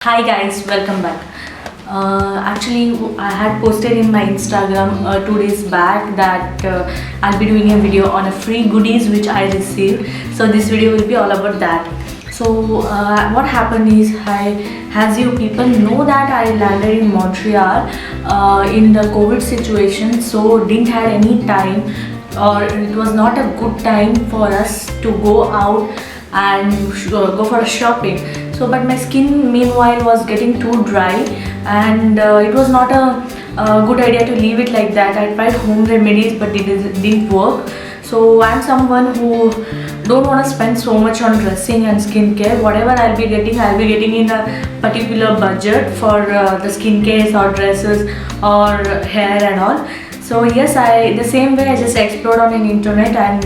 Hi guys, welcome back. I had posted in my Instagram 2 days back that I'll be doing a video on a free goodies which I received. So this video will be all about that. So what happened is, as you people know that I landed in Montreal in the COVID situation, so didn't had any time, or it was not a good time for us to go out and go for a shopping. So but my skin meanwhile was getting too dry, and it was not a good idea to leave it like that. I tried home remedies but it didn't work. So I'm someone who don't want to spend so much on dressing and skincare. Whatever I'll be getting in a particular budget for the skincare or dresses or hair and all. So yes, the same way I just explored on the internet and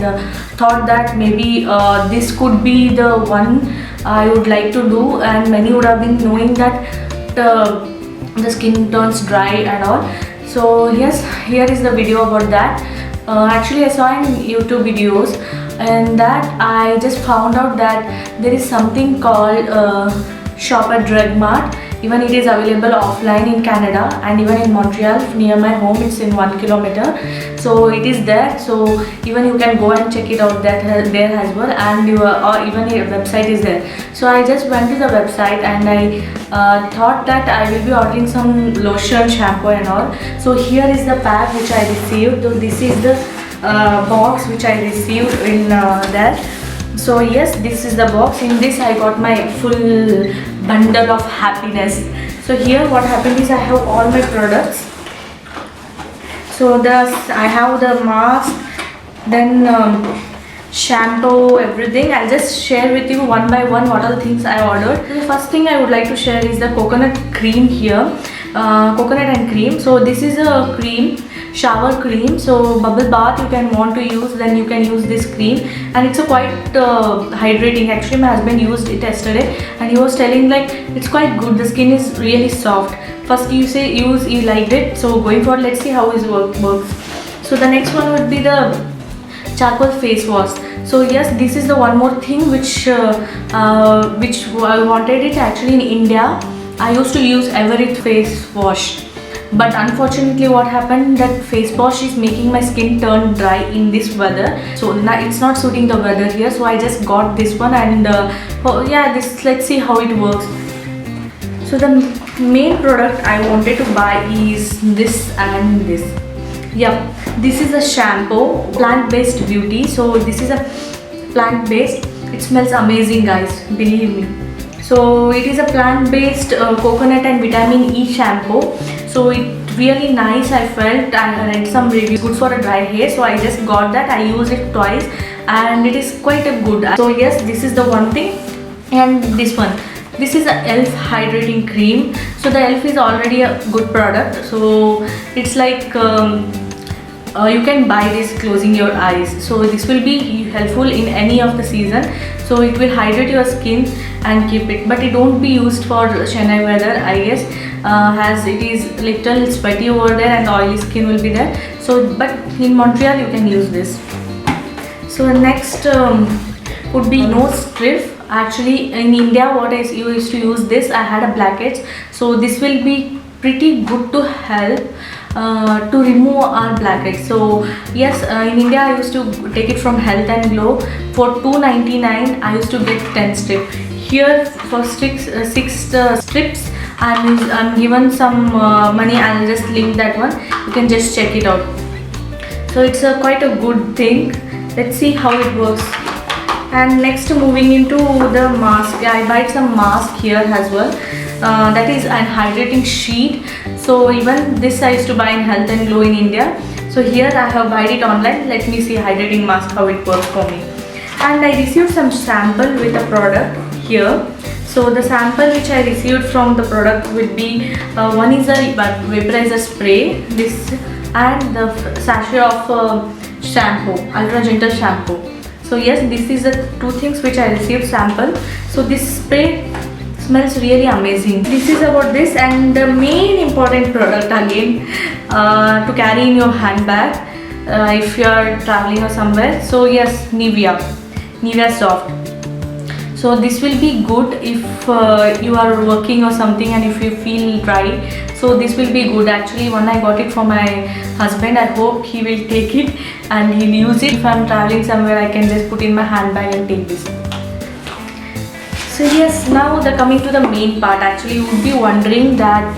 thought that maybe this could be the one I would like to do, and many would have been knowing that the skin turns dry and all. So yes, here is the video about that. Actually I saw in YouTube videos, and that I just found out that there is something called Shop at Drug Mart. Even it is available offline in Canada, and even in Montreal near my home it's in 1 kilometer. So it is there, so even you can go and check it out there as well, and or even a website is there. So I just went to the website and I thought that I will be ordering some lotion, shampoo and all. So here is the pack which I received. So this is the box which I received in there. So yes, this is the box. In this I got my full bundle of happiness. So here what happened is I have all my products. So I have the mask, then shampoo, everything. I'll just share with you one by one what are the things I ordered. The first thing I would like to share is the coconut cream here. Coconut and cream. So this is a cream, shower cream. So bubble bath you can want to use, then you can use this cream, and it's a quite hydrating. Actually my husband used it yesterday and he was telling like it's quite good, the skin is really soft. First you liked it, so going forward let's see how his work works. So the next one would be the charcoal face wash. So yes, this is the one more thing which I wanted it actually in India. I used to use Everett face wash, but unfortunately what happened, that face wash is making my skin turn dry in this weather. So now it's not suiting the weather here, so I just got this one, and let's see how it works. So the main product I wanted to buy is this and this. Yep, this is a shampoo, plant-based beauty. So this is a plant-based. It smells amazing guys, believe me. So it is a plant-based coconut and vitamin E shampoo. So it really nice. I felt, I read some reviews, good for a dry hair. So I just got that. I used it twice and it is quite a good. So yes, this is the one thing. And this one, this is a ELF hydrating cream. So the ELF is already a good product. So it's like you can buy this closing your eyes. So this will be helpful in any of the season. So it will hydrate your skin and keep it, but it don't be used for Chennai weather, I guess, as it is little sweaty over there and oily skin will be there. So but in Montreal you can use this. So next would be nose strip. Actually in India what I used to use this, I had a blackheads. So this will be pretty good to help to remove our blackheads. So yes, in India I used to take it from Health and Glow for $2.99. I used to get 10 strips. Here for 6 strips I'm given some money. I'll just link that one, you can just check it out. So it's quite a good thing. Let's see how it works. And next, moving into the mask, I buy some mask here as well. That is an hydrating sheet. So even this I used to buy in Health and Glow in India. So here I have bought it online. Let me see hydrating mask, how it works for me. And I received some sample with the product here. So the sample which I received from the product would be one is a vaporizer spray, this, and the sachet of shampoo, ultra gentle shampoo. So yes, this is the two things which I received sample. So this spray smells really amazing. This is about this, and the main important product again to carry in your handbag if you are traveling or somewhere. So yes, Nivea Soft. So this will be good if you are working or something and if you feel dry. So this will be good. Actually, when I got it for my husband, I hope he will take it and he'll use it. If I'm traveling somewhere, I can just put in my handbag and take this. So yes, now coming to the main part. Actually, you would be wondering that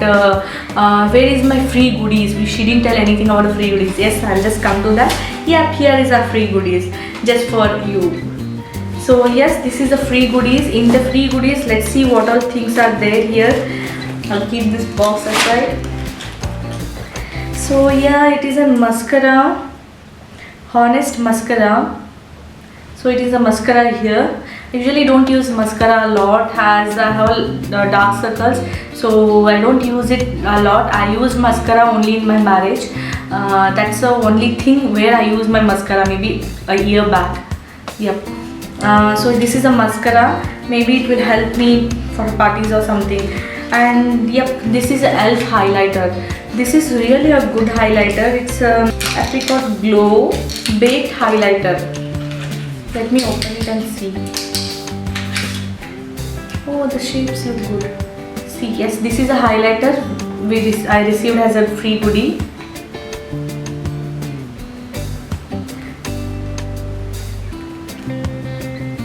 where is my free goodies? She didn't tell anything about the free goodies. Yes, I'll just come to that. Yep, here is our free goodies just for you. So yes, this is the free goodies. In the free goodies, let's see what all things are there here. I'll keep this box aside. So yeah, it is a mascara, Honest mascara. So it is a mascara here. I usually don't use mascara a lot as I have dark circles, so I don't use it a lot. I use mascara only in my marriage. That's the only thing where I use my mascara, maybe a year back. Yep. So this is a mascara. Maybe it will help me for parties or something. And yep, this is a ELF highlighter. This is really a good highlighter. It's a Apricot Glow Baked Highlighter. Let me open it and see. Oh, the shapes look good. See, yes, this is a highlighter I received as a free goodie.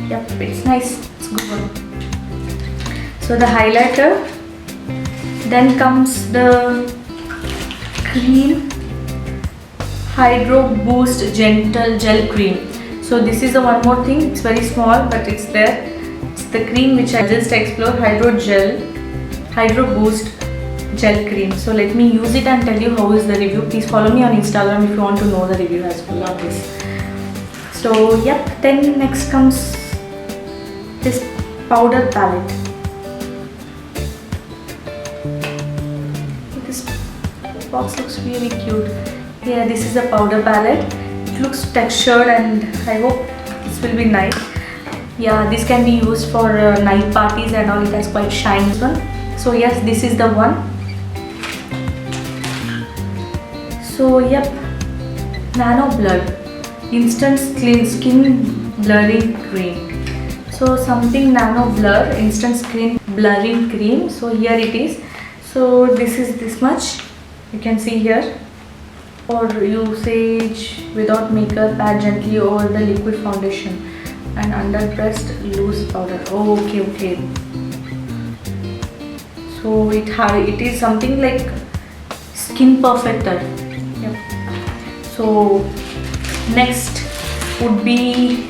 Yep, it's nice. It's good one. So the highlighter. Then comes the cream, Hydro Boost Gentle Gel Cream. So this is the one more thing. It's very small, but it's there. It's the cream which I just explored. Hydro Boost Gel Cream. So let me use it and tell you how is the review. Please follow me on Instagram if you want to know the review as well of this. So yep. Then next comes this powder palette. This box looks really cute. Yeah, this is a powder palette. It looks textured and I hope this will be nice. Yeah, this can be used for night parties and all. It has quite shiny one. So yes, this is the one. So yep, Nano Blur Instant Skin Blurring Cream. So something Nano Blur Instant Skin Blurring Cream. So here it is. So this is this much. You can see here. For usage without makeup, add gently over the liquid foundation and under pressed loose powder. Oh, okay. So it is something like skin perfector. Yep. So next would be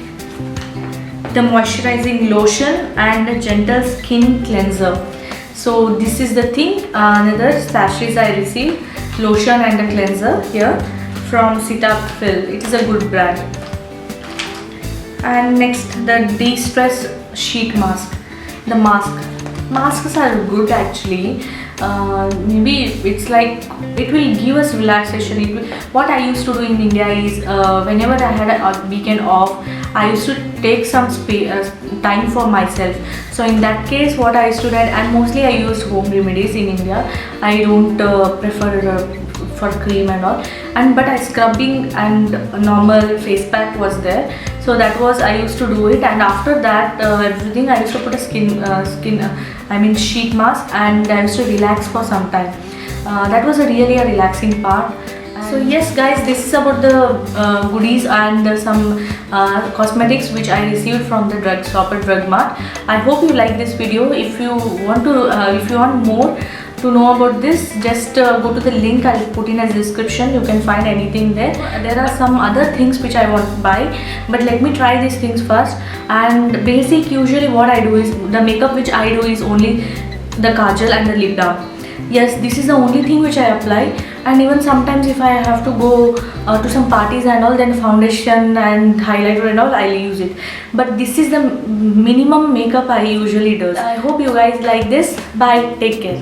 the moisturizing lotion and a gentle skin cleanser. So this is the thing. Another sachets I received. Lotion and a cleanser here from Cetaphil. It is a good brand. And next, the de-stress sheet mask. The masks are good actually. Maybe it's like it will give us relaxation. What I used to do in India is whenever I had a weekend off, I used to take some time for myself. So in that case, what I used to do, and mostly I used home remedies in India. I don't prefer for cream and all. But scrubbing and normal face pack was there. So that was I used to do it. And after that, everything I used to put a sheet mask, and I used to relax for some time. That was really a relaxing part. So yes guys, this is about the goodies and some cosmetics which I received from the drug shop at Drug Mart. I hope you like this video. If you want more to know about this, just go to the link I'll put in as description. You can find anything there. There are some other things which I want to buy, but let me try these things first. And basic, usually what I do is the makeup which I do is only the kajal and the lip balm. Yes, this is the only thing which I apply. And even sometimes if I have to go to some parties and all, then foundation and highlighter and all, I'll use it. But this is the minimum makeup I usually do. I hope you guys like this. Bye, take care.